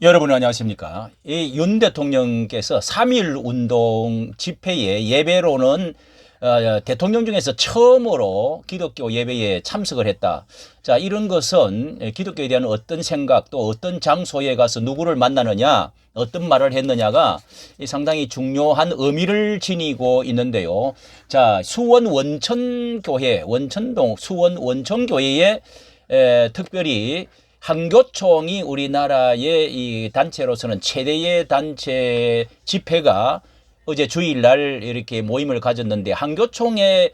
여러분 안녕하십니까? 이 윤 대통령께서 3.1 운동 집회에 예배로는 대통령 중에서 처음으로 기독교 예배에 참석을 했다. 자, 이런 것은 기독교에 대한 어떤 생각 또 어떤 장소에 가서 누구를 만나느냐, 어떤 말을 했느냐가 상당히 중요한 의미를 지니고 있는데요. 자, 수원 원천교회, 원천동 수원 원천교회에 특별히 한교총이 우리나라의 이 단체로서는 최대의 단체 집회가 어제 주일날 이렇게 모임을 가졌는데, 한교총에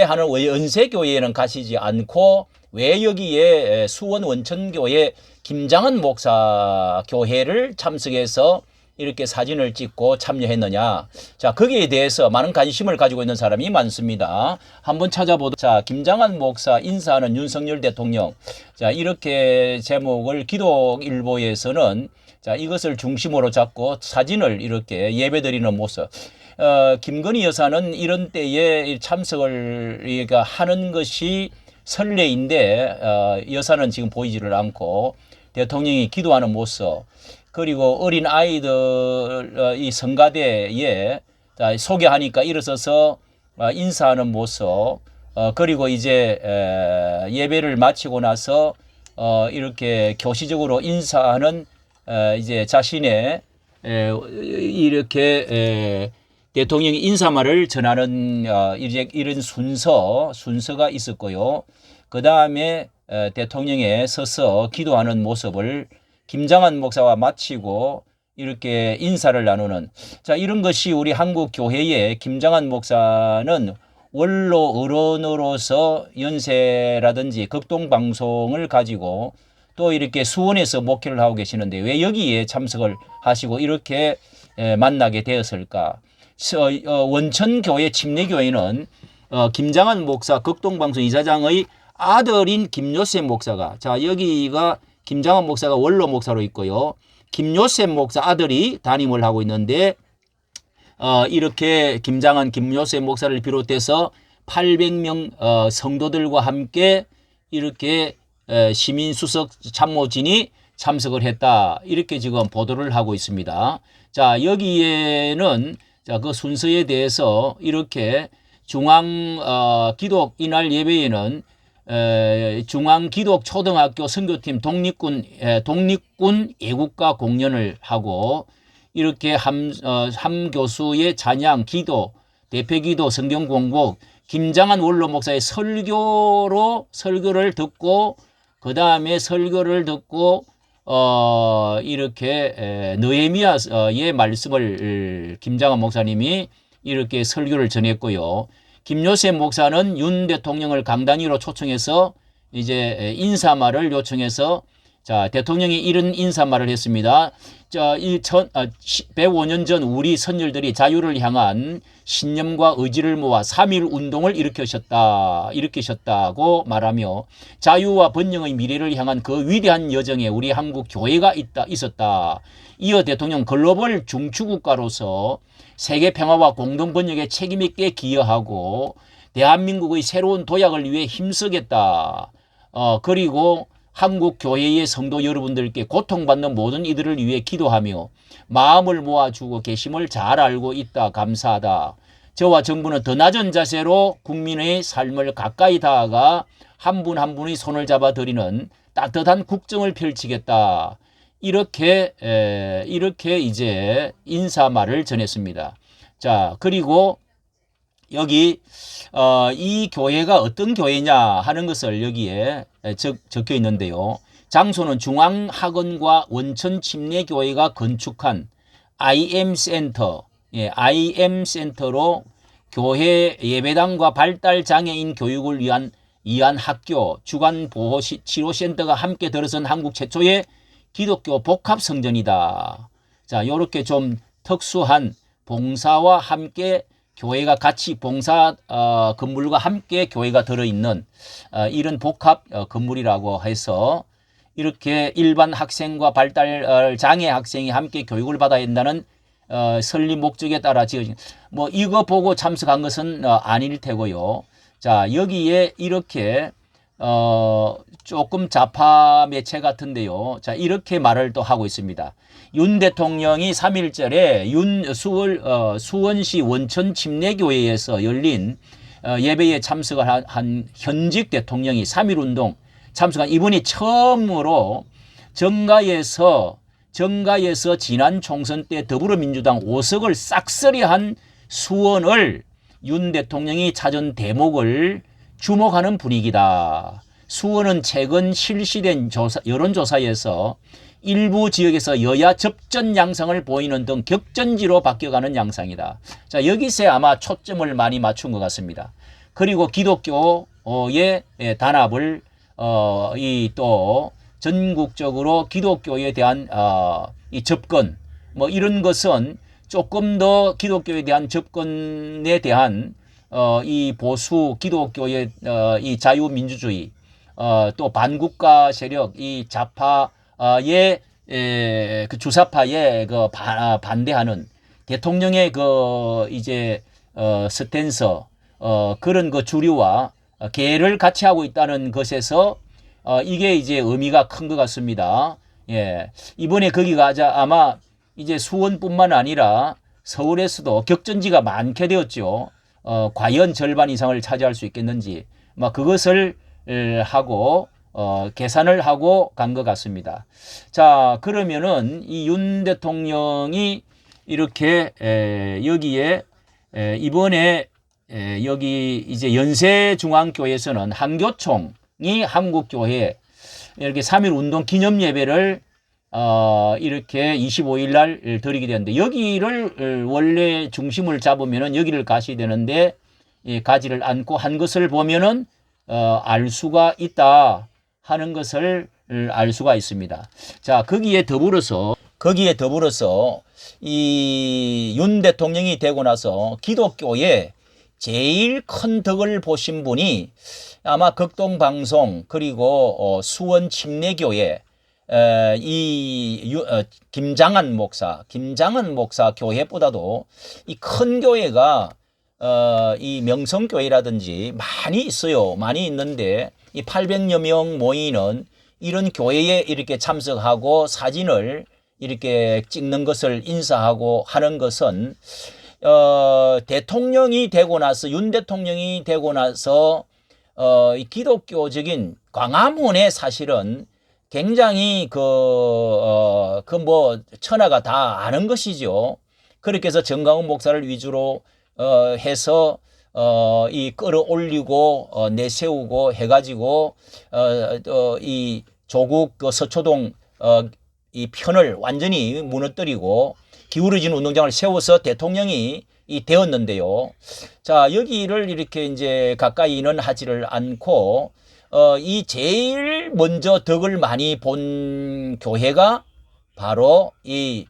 하는 연세교회에는 가시지 않고 왜 여기에 수원 원천교회 김장한 목사 교회를 참석해서 이렇게 사진을 찍고 참여했느냐. 자, 거기에 대해서 많은 관심을 가지고 있는 사람이 많습니다. 한번 찾아보도록. 자, 김장한 목사 인사하는 윤석열 대통령. 자, 이렇게 제목을 기독일보에서는 자, 이것을 중심으로 잡고 사진을 이렇게 예배드리는 모습. 김건희 여사는 이런 때에 참석을 하는 것이 선례인데, 여사는 지금 보이지를 않고 대통령이 기도하는 모습, 그리고 어린 아이들 이 성가대에 소개하니까 일어서서 인사하는 모습, 그리고 이제 예배를 마치고 나서 이렇게 교시적으로 인사하는 이제 자신의 이렇게 대통령이 인사말을 전하는 이제 이런 순서가 있었고요. 그 다음에 대통령에 서서 기도하는 모습을 김장한 목사와 마치고 이렇게 인사를 나누는, 자, 이런 것이 우리 한국 교회의 김장한 목사는 원로 어른으로서 연세라든지 극동방송을 가지고 또 이렇게 수원에서 목회를 하고 계시는데 왜 여기에 참석을 하시고 이렇게 만나게 되었을까? 원천교회 침례교회는 김장한 목사 극동방송 이사장의 아들인 김요셉 목사가, 자, 여기가 김장한 목사가 원로 목사로 있고요. 김요셉 목사 아들이 담임을 하고 있는데 이렇게 김장한 김요셉 목사를 비롯해서 800명 성도들과 함께 이렇게 시민수석 참모진이 참석을 했다. 이렇게 지금 보도를 하고 있습니다. 자, 여기에는 자, 그 순서에 대해서 이렇게 기독 이날 예배에는 중앙기독초등학교 선교팀 독립군 애국가 공연을 하고 이렇게 함 교수의 찬양, 기도, 대표기도, 성경공복, 김장한 원로 목사의 설교를 듣고 그 다음에 설교를 듣고 이렇게 느헤미야의 말씀을 김장한 목사님이 이렇게 설교를 전했고요. 김요셉 목사는 윤 대통령을 강단위로 초청해서 이제 인사말을 요청해서, 자, 대통령이 이런 인사말을 했습니다. 자, 105년 전 우리 선열들이 자유를 향한 신념과 의지를 모아 3.1 운동을 일으키셨다고 말하며 자유와 번영의 미래를 향한 그 위대한 여정에 우리 한국 교회가 있었다. 이어 대통령 글로벌 중추국가로서 세계 평화와 공동 번영에 책임 있게 기여하고 대한민국의 새로운 도약을 위해 힘쓰겠다. 그리고 한국 교회의 성도 여러분들께 고통받는 모든 이들을 위해 기도하며 마음을 모아주고 계심을 잘 알고 있다. 감사하다. 저와 정부는 더 낮은 자세로 국민의 삶을 가까이 다가가 한 분 한 분의 손을 잡아 드리는 따뜻한 국정을 펼치겠다. 이렇게 이제 인사말을 전했습니다. 자, 그리고 여기 이 교회가 어떤 교회냐 하는 것을 여기에 적혀 있는데요. 장소는 중앙학원과 원천침례교회가 건축한 IM센터, IM센터로 교회 예배당과 발달장애인 교육을 위한 학교, 주간보호치료센터가 함께 들어선 한국 최초의 기독교 복합성전이다. 자, 요렇게 좀 특수한 봉사와 함께 교회가 같이 봉사 건물과 함께 교회가 들어있는 이런 복합 건물이라고 해서 이렇게 일반 학생과 발달 장애 학생이 함께 교육을 받아야 한다는 설립 목적에 따라 지어진, 뭐 이거 보고 참석한 것은 아닐 테고요. 자, 여기에 이렇게 조금 좌파 매체 같은데요. 자, 이렇게 말을 또 하고 있습니다. 윤 대통령이 3일절에 수원시 원천 침례교회에서 열린 예배에 참석을 한 현직 대통령이 3.1운동 참석한 이분이 처음으로 정가에서 지난 총선 때 더불어민주당 5석을 싹쓸이한 수원을 윤 대통령이 찾은 대목을 주목하는 분위기다. 수원은 최근 실시된 여론조사에서 일부 지역에서 여야 접전 양상을 보이는 등 격전지로 바뀌어가는 양상이다. 자, 여기서 아마 초점을 많이 맞춘 것 같습니다. 그리고 기독교의 단합을 또 전국적으로 기독교에 대한 이 접근 뭐 이런 것은 조금 더 기독교에 대한 접근에 대한 이 보수 기독교의 이 자유민주주의 또 반국가 세력 이 좌파의 그 주사파의 그 반대하는 대통령의 그 이제 스탠스 그런 그 주류와 계를 같이 하고 있다는 것에서 이게 이제 의미가 큰 것 같습니다. 예. 이번에 거기가 아마 이제 수원뿐만 아니라 서울에서도 격전지가 많게 되었죠. 과연 절반 이상을 차지할 수 있겠는지 막 그것을 하고 계산을 하고 간 것 같습니다. 자, 그러면은 이 윤 대통령이 이렇게 여기에 이번에 여기 이제 연세중앙교회에서는 한교총이 한국교회 이렇게 3.1 운동 기념 예배를 이렇게 25일 날 드리게 되는데 여기를 원래 중심을 잡으면은 여기를 가셔야 되는데 가지를 않고 한 것을 보면은 알 수가 있다 하는 것을 알 수가 있습니다. 자, 거기에 더불어서 이 윤 대통령이 되고 나서 기독교에 제일 큰 덕을 보신 분이 아마 극동방송 그리고 수원 침례교회 김장한 목사 교회보다도 이 큰 교회가 이 명성교회라든지 많이 있어요. 많이 있는데 이 800여 명 모이는 이런 교회에 이렇게 참석하고 사진을 이렇게 찍는 것을 인사하고 하는 것은 대통령이 되고 나서 윤 대통령이 되고 나서 이 기독교적인 광화문에 사실은 굉장히 뭐 천하가 다 아는 것이죠. 그렇게 해서 정강훈 목사를 위주로 해서 이 끌어올리고 내세우고 해가지고 이 조국 서초동 이 편을 완전히 무너뜨리고 기울어진 운동장을 세워서 대통령이 되었는데요. 자, 여기를 이렇게 이제 가까이는 하지를 않고 이 제일 먼저 덕을 많이 본 교회가 바로 이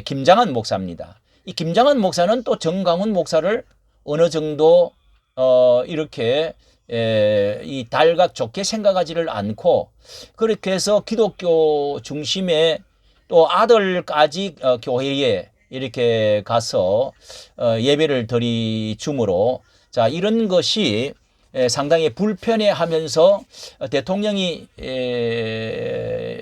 김장한 목사입니다. 이 김장한 목사는 또 정강훈 목사를 어느 정도 이렇게 이 달갑 좋게 생각하지를 않고 그렇게 해서 기독교 중심의 또 아들까지 교회에 이렇게 가서 예배를 드리줌으로 자, 이런 것이 상당히 불편해하면서 대통령이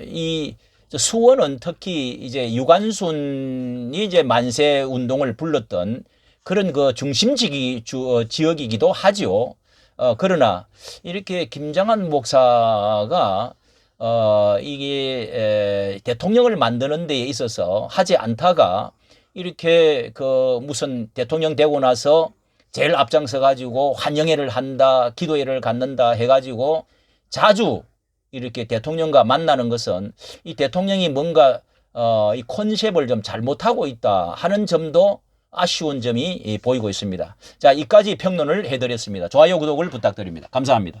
이 수원은 특히 이제 유관순이 이제 만세 운동을 불렀던 그런 그 중심 지역이기도 하죠. 그러나 이렇게 김장한 목사가 이게 대통령을 만드는 데에 있어서 하지 않다가 이렇게 그 무슨 대통령 되고 나서 제일 앞장서 가지고 환영회를 한다, 기도회를 갖는다 해가지고 자주 이렇게 대통령과 만나는 것은 이 대통령이 뭔가 이 컨셉을 좀 잘못하고 있다 하는 점도 아쉬운 점이 보이고 있습니다. 자, 이까지 평론을 해드렸습니다. 좋아요, 구독을 부탁드립니다. 감사합니다.